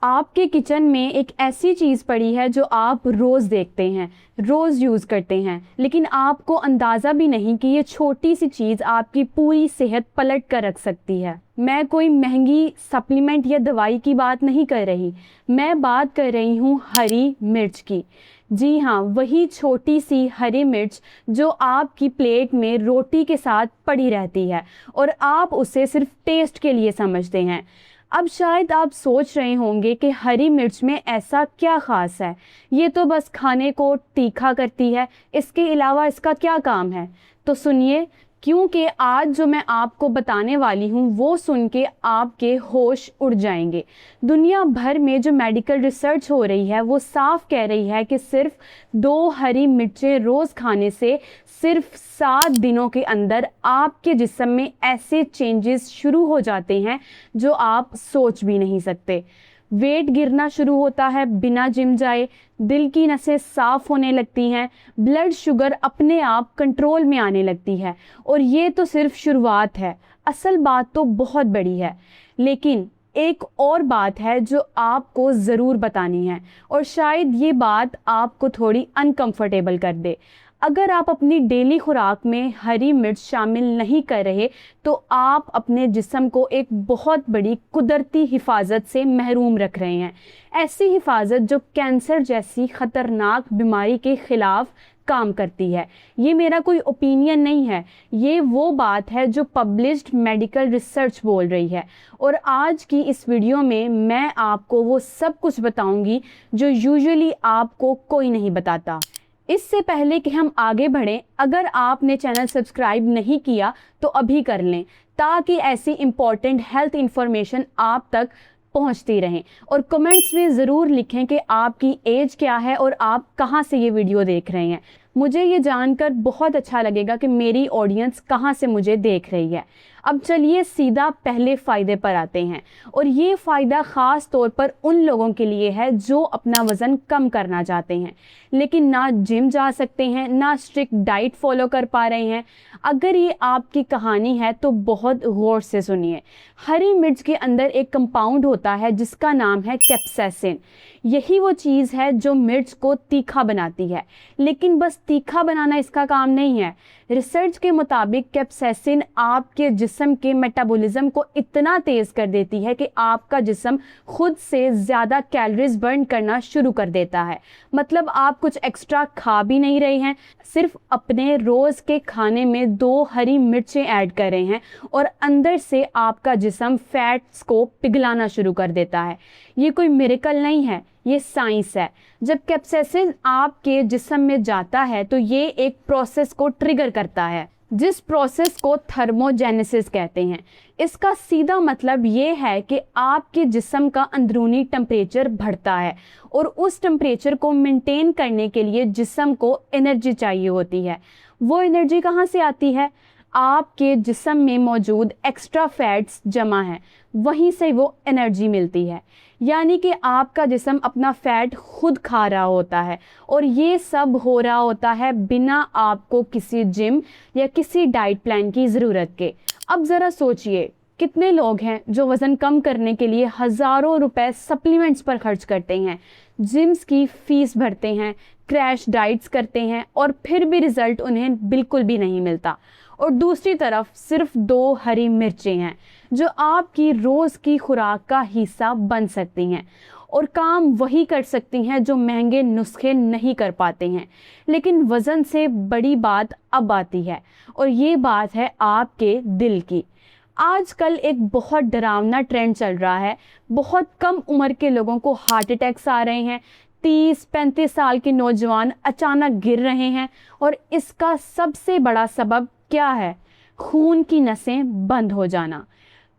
आपके किचन में एक ऐसी चीज़ पड़ी है जो आप रोज़ देखते हैं, रोज़ यूज़ करते हैं, लेकिन आपको अंदाज़ा भी नहीं कि ये छोटी सी चीज़ आपकी पूरी सेहत पलट कर रख सकती है। मैं कोई महंगी सप्लीमेंट या दवाई की बात नहीं कर रही, मैं बात कर रही हूँ हरी मिर्च की। जी हाँ, वही छोटी सी हरी मिर्च जो आपकी प्लेट में रोटी के साथ पड़ी रहती है और आप उसे सिर्फ टेस्ट के लिए समझते हैं। अब शायद आप सोच रहे होंगे कि हरी मिर्च में ऐसा क्या ख़ास है, ये तो बस खाने को तीखा करती है, इसके अलावा इसका क्या काम है। तो सुनिए, क्योंकि आज जो मैं आपको बताने वाली हूँ वो सुन के आपके होश उड़ जाएंगे। दुनिया भर में जो मेडिकल रिसर्च हो रही है वो साफ कह रही है कि सिर्फ 2 हरी मिर्चें रोज़ खाने से सिर्फ 7 दिनों के अंदर आपके जिस्म में ऐसे चेंजेस शुरू हो जाते हैं जो आप सोच भी नहीं सकते। वेट गिरना शुरू होता है बिना जिम जाए, दिल की नसें साफ होने लगती हैं, ब्लड शुगर अपने आप कंट्रोल में आने लगती है। और ये तो सिर्फ शुरुआत है, असल बात तो बहुत बड़ी है। लेकिन एक और बात है जो आपको ज़रूर बतानी है और शायद ये बात आपको थोड़ी अनकंफर्टेबल कर दे। अगर आप अपनी डेली खुराक में हरी मिर्च शामिल नहीं कर रहे तो आप अपने जिस्म को एक बहुत बड़ी कुदरती हिफाजत से महरूम रख रहे हैं। ऐसी हिफाजत जो कैंसर जैसी ख़तरनाक बीमारी के ख़िलाफ़ काम करती है। ये मेरा कोई ओपिनियन नहीं है, ये वो बात है जो पब्लिश्ड मेडिकल रिसर्च बोल रही है। और आज की इस वीडियो में मैं आपको वो सब कुछ बताऊंगी जो यूजुअली आपको कोई नहीं बताता। इससे पहले कि हम आगे बढ़ें, अगर आपने चैनल सब्सक्राइब नहीं किया तो अभी कर लें ताकि ऐसी इम्पॉर्टेंट हेल्थ इंफॉर्मेशन आप तक पहुंचती रहें। और कमेंट्स में ज़रूर लिखें कि आपकी एज क्या है और आप कहां से ये वीडियो देख रहे हैं। मुझे ये जानकर बहुत अच्छा लगेगा कि मेरी ऑडियंस कहां से मुझे देख रही है। अब चलिए सीधा पहले फ़ायदे पर आते हैं। और ये फ़ायदा ख़ास तौर पर उन लोगों के लिए है जो अपना वज़न कम करना चाहते हैं लेकिन ना जिम जा सकते हैं, ना स्ट्रिक्ट डाइट फॉलो कर पा रहे हैं। अगर ये आपकी कहानी है तो बहुत गौर से सुनिए। हरी मिर्च के अंदर एक कंपाउंड होता है जिसका नाम है कैप्साइसिन। यही वो चीज़ है जो मिर्च को तीखा बनाती है, लेकिन बस तीखा बनाना इसका काम नहीं है। रिसर्च के मुताबिक कैप्साइसिन आपके जिस्म के मेटाबॉलिज्म को इतना तेज़ कर देती है कि आपका जिस्म खुद से ज़्यादा कैलोरीज बर्न करना शुरू कर देता है। मतलब आप कुछ एक्स्ट्रा खा भी नहीं रहे हैं, सिर्फ अपने रोज़ के खाने में 2 हरी मिर्चें ऐड कर रहे हैं और अंदर से आपका जिस्म फैट्स को पिघलाना शुरू कर देता है। ये कोई मिरेकल नहीं है, ये साइंस है। जब कैप्साइसिन आपके जिस्म में जाता है तो ये एक प्रोसेस को ट्रिगर करता है जिस प्रोसेस को थर्मोजेनेसिस कहते हैं। इसका सीधा मतलब ये है कि आपके जिस्म का अंदरूनी टेम्परेचर बढ़ता है और उस टेम्परेचर को मेंटेन करने के लिए जिस्म को एनर्जी चाहिए होती है। वो एनर्जी कहाँ से आती है? आपके जिस्म में मौजूद एक्स्ट्रा फैट्स जमा है, वहीं से वो एनर्जी मिलती है। यानी कि आपका जिस्म अपना फ़ैट खुद खा रहा होता है और ये सब हो रहा होता है बिना आपको किसी जिम या किसी डाइट प्लान की ज़रूरत के। अब ज़रा सोचिए, कितने लोग हैं जो वज़न कम करने के लिए हज़ारों रुपए सप्लीमेंट्स पर खर्च करते हैं, जिम्स की फ़ीस भरते हैं, क्रैश डाइट्स करते हैं और फिर भी रिज़ल्ट उन्हें बिल्कुल भी नहीं मिलता। और दूसरी तरफ सिर्फ 2 हरी मिर्चें हैं जो आपकी रोज़ की खुराक का हिस्सा बन सकती हैं और काम वही कर सकती हैं जो महंगे नुस्खे नहीं कर पाते हैं। लेकिन वज़न से बड़ी बात अब आती है और ये बात है आपके दिल की। आजकल एक बहुत डरावना ट्रेंड चल रहा है। बहुत कम उम्र के लोगों को हार्ट अटैक्स आ रहे हैं, 30-35 साल के नौजवान अचानक गिर रहे हैं और इसका सबसे बड़ा सबब क्या है? खून की नसें बंद हो जाना।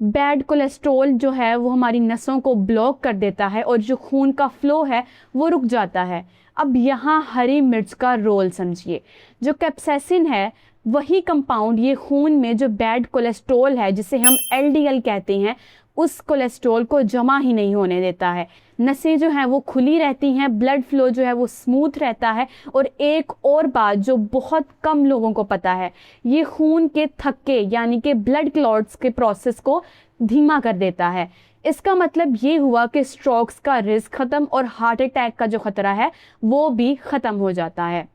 बैड कोलेस्ट्रॉल जो है वो हमारी नसों को ब्लॉक कर देता है और जो खून का फ्लो है वो रुक जाता है। अब यहाँ हरी मिर्च का रोल समझिए। जो कैप्साइसिन है वही कंपाउंड ये खून में जो बैड कोलेस्ट्रॉल है जिसे हम एलडीएल कहते हैं उस कोलेस्ट्रॉल को जमा ही नहीं होने देता है। नसें जो हैं वो खुली रहती हैं, ब्लड फ्लो जो है वो स्मूथ रहता है। और एक और बात जो बहुत कम लोगों को पता है, ये खून के थक्के यानी कि ब्लड क्लॉट्स के प्रोसेस को धीमा कर देता है। इसका मतलब ये हुआ कि स्ट्रोक्स का रिस्क ख़त्म और हार्ट अटैक का जो ख़तरा है वो भी ख़त्म हो जाता है।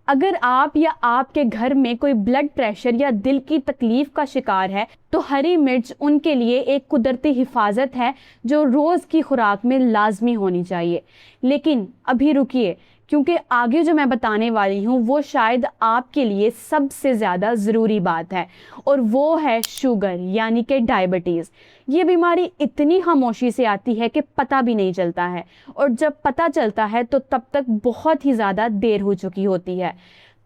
अगर आप या आपके घर में कोई ब्लड प्रेशर या दिल की तकलीफ का शिकार है तो हरी मिर्च उनके लिए एक कुदरती हिफाजत है जो रोज़ की खुराक में लाजमी होनी चाहिए। लेकिन अभी रुकिए, क्योंकि आगे जो मैं बताने वाली हूँ वो शायद आपके लिए सबसे ज़्यादा ज़रूरी बात है, और वो है शुगर यानी कि डायबिटीज़। ये बीमारी इतनी खामोशी से आती है कि पता भी नहीं चलता है, और जब पता चलता है तो तब तक बहुत ही ज़्यादा देर हो चुकी होती है।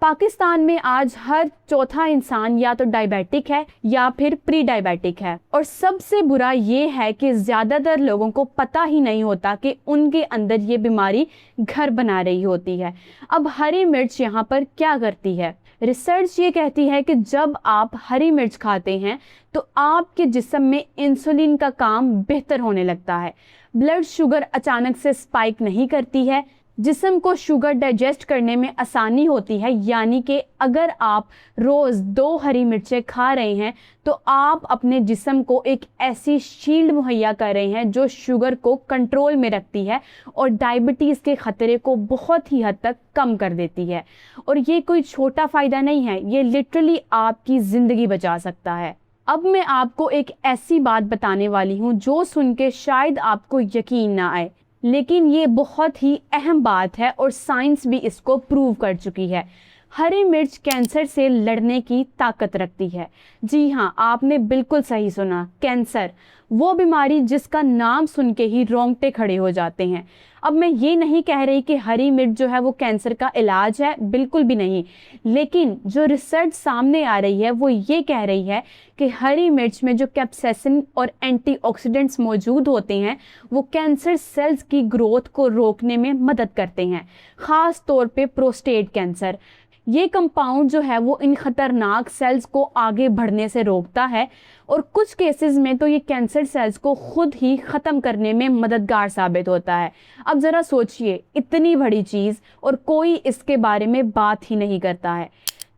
पाकिस्तान में आज हर चौथा इंसान या तो डायबिटिक है या फिर प्री डायबिटिक है, और सबसे बुरा ये है कि ज़्यादातर लोगों को पता ही नहीं होता कि उनके अंदर ये बीमारी घर बना रही होती है। अब हरी मिर्च यहाँ पर क्या करती है? रिसर्च ये कहती है कि जब आप हरी मिर्च खाते हैं तो आपके जिस्म में इंसुलिन का काम बेहतर होने लगता है। ब्लड शुगर अचानक से स्पाइक नहीं करती है, जिस्म को शुगर डाइजेस्ट करने में आसानी होती है। यानी कि अगर आप रोज़ 2 हरी मिर्चें खा रहे हैं तो आप अपने जिस्म को एक ऐसी शील्ड मुहैया कर रहे हैं जो शुगर को कंट्रोल में रखती है और डायबिटीज़ के ख़तरे को बहुत ही हद तक कम कर देती है। और ये कोई छोटा फ़ायदा नहीं है, ये लिटरली आपकी ज़िंदगी बचा सकता है। अब मैं आपको एक ऐसी बात बताने वाली हूँ जो सुन के शायद आपको यकीन ना आए, लेकिन ये बहुत ही अहम बात है और साइंस भी इसको प्रूव कर चुकी है। हरी मिर्च कैंसर से लड़ने की ताकत रखती है। जी हाँ, आपने बिल्कुल सही सुना, कैंसर, वो बीमारी जिसका नाम सुन के ही रोंगटे खड़े हो जाते हैं। अब मैं ये नहीं कह रही कि हरी मिर्च जो है वो कैंसर का इलाज है, बिल्कुल भी नहीं, लेकिन जो रिसर्च सामने आ रही है वो ये कह रही है कि हरी मिर्च में जो कैप्साइसिन और एंटीऑक्सीडेंट्स मौजूद होते हैं वो कैंसर सेल्स की ग्रोथ को रोकने में मदद करते हैं, ख़ास तौर पे प्रोस्टेट कैंसर। ये कंपाउंड जो है वो इन खतरनाक सेल्स को आगे बढ़ने से रोकता है, और कुछ केसेस में तो ये कैंसर सेल्स को खुद ही ख़त्म करने में मददगार साबित होता है। अब ज़रा सोचिए, इतनी बड़ी चीज़ और कोई इसके बारे में बात ही नहीं करता है।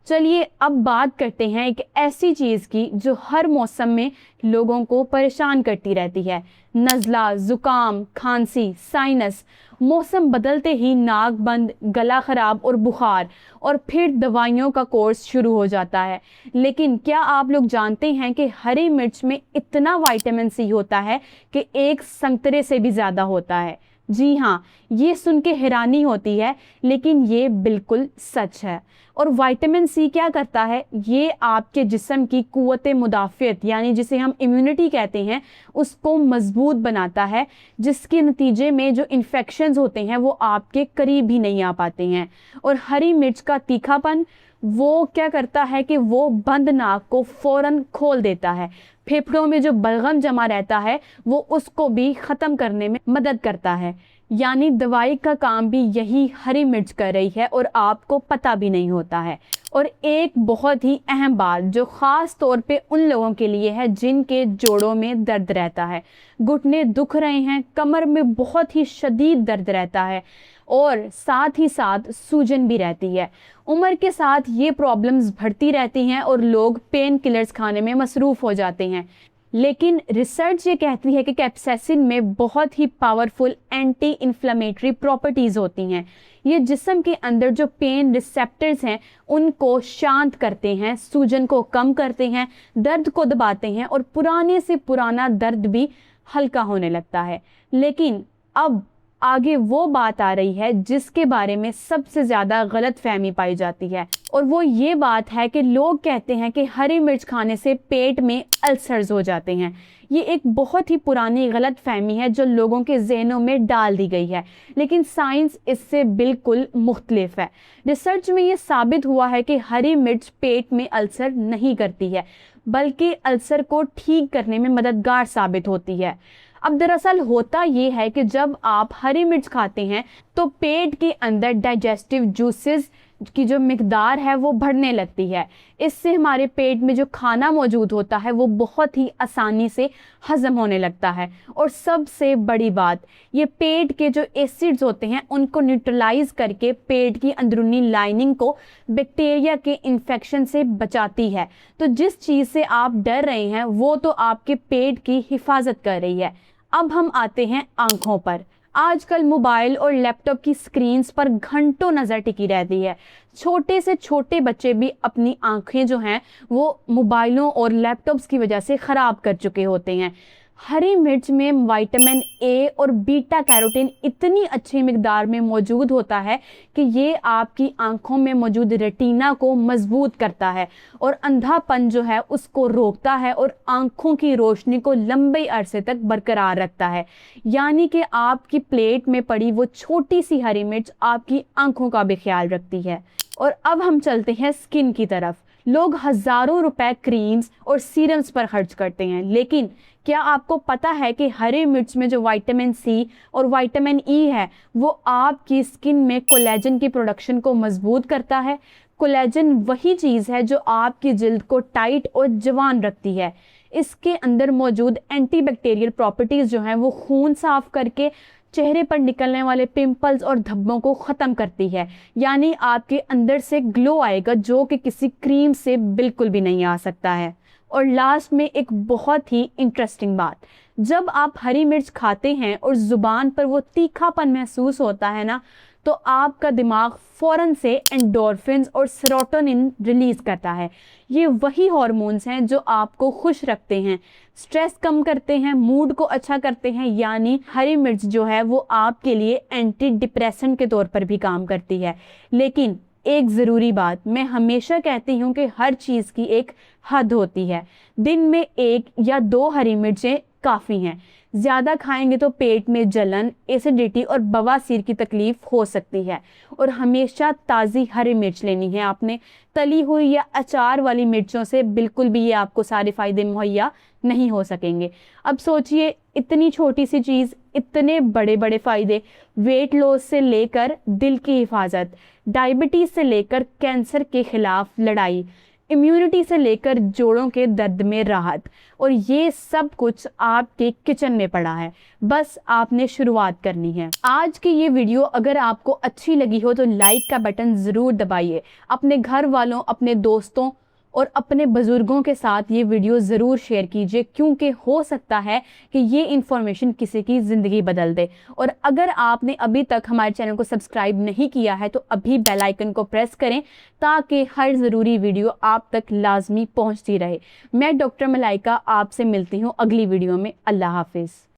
चलिए अब बात करते हैं एक ऐसी चीज़ की जो हर मौसम में लोगों को परेशान करती रहती है, नज़ला, ज़ुकाम, खांसी, साइनस। मौसम बदलते ही नाक बंद, गला ख़राब और बुखार, और फिर दवाइयों का कोर्स शुरू हो जाता है। लेकिन क्या आप लोग जानते हैं कि हरी मिर्च में इतना विटामिन सी होता है कि एक संतरे से भी ज़्यादा होता है। जी हाँ, ये सुन के हैरानी होती है, लेकिन ये बिल्कुल सच है। और विटामिन सी क्या करता है? ये आपके जिस्म की कुव्वत मुदाफ़ियत यानी जिसे हम इम्यूनिटी कहते हैं उसको मजबूत बनाता है, जिसके नतीजे में जो इन्फेक्शंस होते हैं वो आपके करीब ही नहीं आ पाते हैं। और हरी मिर्च का तीखापन वो क्या करता है कि वो बंद नाक को फ़ौरन खोल देता है, फेफड़ों में जो बलगम जमा रहता है वो उसको भी ख़त्म करने में मदद करता है। यानी दवाई का काम भी यही हरी मिर्च कर रही है और आपको पता भी नहीं होता है। और एक बहुत ही अहम बात जो ख़ास तौर पे उन लोगों के लिए है जिनके जोड़ों में दर्द रहता है, घुटने दुख रहे हैं, कमर में बहुत ही शदीद दर्द रहता है और साथ ही साथ सूजन भी रहती है। उम्र के साथ ये प्रॉब्लम्स बढ़ती रहती हैं और लोग पेन किलर्स खाने में मसरूफ़ हो जाते हैं। लेकिन रिसर्च ये कहती है कि कैप्साइसिन में बहुत ही पावरफुल एंटी इन्फ्लेमेटरी प्रॉपर्टीज़ होती हैं। ये जिस्म के अंदर जो पेन रिसेप्टर्स हैं उनको शांत करते हैं, सूजन को कम करते हैं, दर्द को दबाते हैं और पुराने से पुराना दर्द भी हल्का होने लगता है। लेकिन अब आगे वो बात आ रही है जिसके बारे में सबसे ज़्यादा गलत फहमी पाई जाती है, और वो ये बात है कि लोग कहते हैं कि हरी मिर्च खाने से पेट में अल्सर्स हो जाते हैं। ये एक बहुत ही पुरानी गलत फहमी है जो लोगों के जहनों में डाल दी गई है, लेकिन साइंस इससे बिल्कुल मुख्तलिफ है। रिसर्च में ये साबित हुआ है कि हरी मिर्च पेट में अल्सर नहीं करती है, बल्कि अल्सर को ठीक करने में मददगार साबित होती है। अब दरअसल होता ये है कि जब आप हरी मिर्च खाते हैं तो पेट के अंदर डाइजेस्टिव जूसेस की जो मिकदार है वो बढ़ने लगती है। इससे हमारे पेट में जो खाना मौजूद होता है वो बहुत ही आसानी से हज़म होने लगता है। और सबसे बड़ी बात, ये पेट के जो एसिड्स होते हैं उनको न्यूट्रलाइज करके पेट की अंदरूनी लाइनिंग को बैक्टीरिया के इन्फेक्शन से बचाती है। तो जिस चीज़ से आप डर रहे हैं वो तो आपके पेट की हिफाजत कर रही है। अब हम आते हैं आंखों पर। आजकल मोबाइल और लैपटॉप की स्क्रीन्स पर घंटों नज़र टिकी रहती है। छोटे से छोटे बच्चे भी अपनी आंखें जो हैं वो मोबाइलों और लैपटॉप्स की वजह से ख़राब कर चुके होते हैं। हरी मिर्च में विटामिन ए और बीटा कैरोटीन इतनी अच्छी मिकदार में मौजूद होता है कि ये आपकी आंखों में मौजूद रेटिना को मजबूत करता है और अंधापन जो है उसको रोकता है और आंखों की रोशनी को लंबे अरसे तक बरकरार रखता है। यानी कि आपकी प्लेट में पड़ी वो छोटी सी हरी मिर्च आपकी आंखों का भी ख्याल रखती है। और अब हम चलते हैं स्किन की तरफ। लोग हज़ारों रुपए क्रीम्स और सीरम्स पर खर्च करते हैं, लेकिन क्या आपको पता है कि हरी मिर्च में जो विटामिन सी और विटामिन ई है वो आपकी स्किन में कोलेजन की प्रोडक्शन को मजबूत करता है। कोलेजन वही चीज़ है जो आपकी जिल्द को टाइट और जवान रखती है। इसके अंदर मौजूद एंटीबैक्टीरियल प्रॉपर्टीज़ जो हैं वो खून साफ करके चेहरे पर निकलने वाले पिंपल्स और धब्बों को ख़त्म करती है। यानी आपके अंदर से ग्लो आएगा जो कि किसी क्रीम से बिल्कुल भी नहीं आ सकता है। और लास्ट में एक बहुत ही इंटरेस्टिंग बात, जब आप हरी मिर्च खाते हैं और ज़ुबान पर वो तीखापन महसूस होता है ना, तो आपका दिमाग फ़ौरन से एंडोर्फिन्स और सेरोटोनिन रिलीज़ करता है। ये वही हार्मोन्स हैं जो आपको खुश रखते हैं, स्ट्रेस कम करते हैं, मूड को अच्छा करते हैं। यानी हरी मिर्च जो है वो आपके लिए एंटी डिप्रेसेंट के तौर पर भी काम करती है। लेकिन एक ज़रूरी बात, मैं हमेशा कहती हूँ कि हर चीज़ की एक हद होती है। दिन में 1 या 2 हरी मिर्चें काफ़ी हैं। ज़्यादा खाएंगे तो पेट में जलन, एसिडिटी और बवासीर की तकलीफ़ हो सकती है। और हमेशा ताज़ी हरी मिर्च लेनी है आपने। तली हुई या अचार वाली मिर्चों से बिल्कुल भी ये आपको सारे फ़ायदे मुहैया नहीं हो सकेंगे। अब सोचिए, इतनी छोटी सी चीज़, इतने बड़े बड़े फ़ायदे। वेट लॉस से लेकर दिल की हिफाजत, डायबिटीज़ से लेकर कैंसर के ख़िलाफ़ लड़ाई, इम्यूनिटी से लेकर जोड़ों के दर्द में राहत, और ये सब कुछ आपके किचन में पड़ा है। बस आपने शुरुआत करनी है। आज की ये वीडियो अगर आपको अच्छी लगी हो तो लाइक का बटन ज़रूर दबाइए। अपने घर वालों, अपने दोस्तों और अपने बुज़ुर्गों के साथ ये वीडियो ज़रूर शेयर कीजिए, क्योंकि हो सकता है कि ये इन्फॉर्मेशन किसी की ज़िंदगी बदल दे। और अगर आपने अभी तक हमारे चैनल को सब्सक्राइब नहीं किया है तो अभी बेल आइकन को प्रेस करें ताकि हर ज़रूरी वीडियो आप तक लाजमी पहुंचती रहे। मैं डॉक्टर मलाइका आपसे मिलती हूँ अगली वीडियो में। अल्लाह हाफिज़।